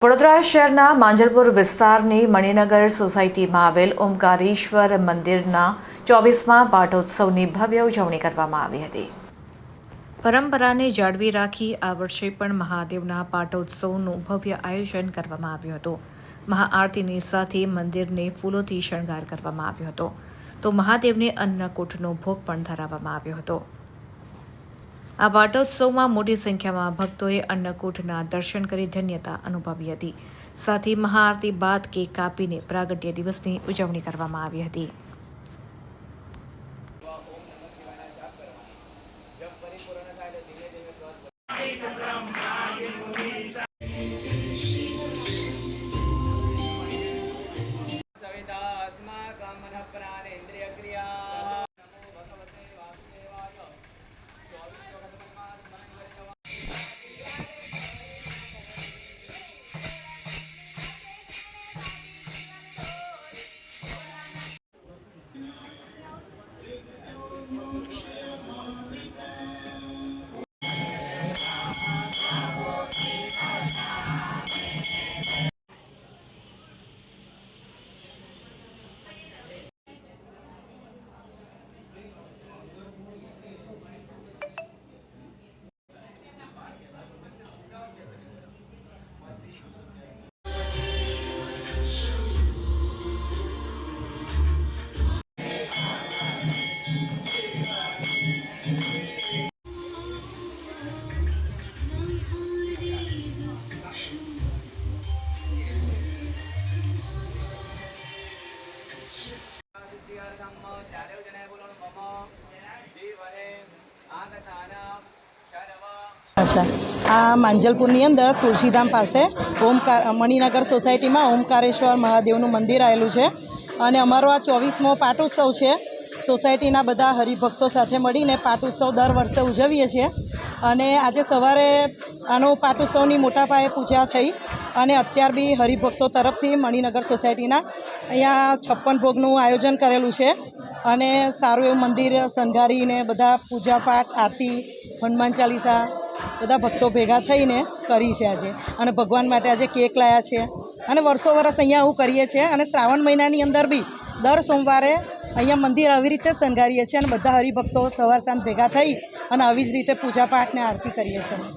વડોદરા શહેરના માંજલપુર વિસ્તારની મણિનગર સોસાયટીમાં આવેલ ઓમકારેશ્વર મંદિરના 24મા પાટોત્સવની ભવ્ય ઉજવણી કરવામાં આવી હતી। પરંપરાને જાળવી રાખી આ વર્ષે પણ મહાદેવના પાટોત્સવનું ભવ્ય આયોજન કરવામાં આવ્યું હતું। મહાઆરતીની સાથે મંદિરને ફૂલોથી શણગાર કરવામાં આવ્યો હતો તો મહાદેવને અન્નકૂટનો ભોગ પણ ધરાવવામાં આવ્યો હતો। આ પાટોત્સવમાં મોટી સંખ્યામાં ભક્તોએ અન્નકૂટના દર્શન કરી ધન્યતા અનુભવી હતી। સાથે મહાઆરતી બાદ કેક કાપીને પ્રાગટ્ય દિવસની ઉજવણી કરવામાં આવી હતી। આ માંજલપુરની અંદર તુલસીધામ પાસે મણિનગર સોસાયટીમાં ઓમકારેશ્વર મહાદેવનું મંદિર આવેલું છે અને અમારો આ 24મો પાટોત્સવ છે। સોસાયટીના બધા હરિભક્તો સાથે મળીને પાટોત્સવ દર વર્ષે ઉજવીએ છીએ અને આજે સવારે આનો પાટોત્સવની મોટા પાયે પૂજા થઈ અને અત્યાર બી હરિભક્તો તરફથી મણિનગર સોસાયટીના અહીંયા 56 ભોગનું આયોજન કરેલું છે અને સારું એવું મંદિર શણગારીને બધા પૂજાપાઠ આરતી હનુમાન ચાલીસા બધા ભક્તો ભેગા થઈને કરી છે આજે અને ભગવાન માટે આજે કેક લાવ્યા છે અને વર્ષો વર્ષ અહીંયા આવું કરીએ છીએ અને શ્રાવણ મહિનાની અંદર બી દર સોમવારે અહીંયા મંદિર આવી રીતે શણગારીએ છીએ અને બધા હરિભક્તો સવાર સાંજ ભેગા થઈ અને આવી જ રીતે પૂજાપાઠ ને આરતી કરીએ છીએ।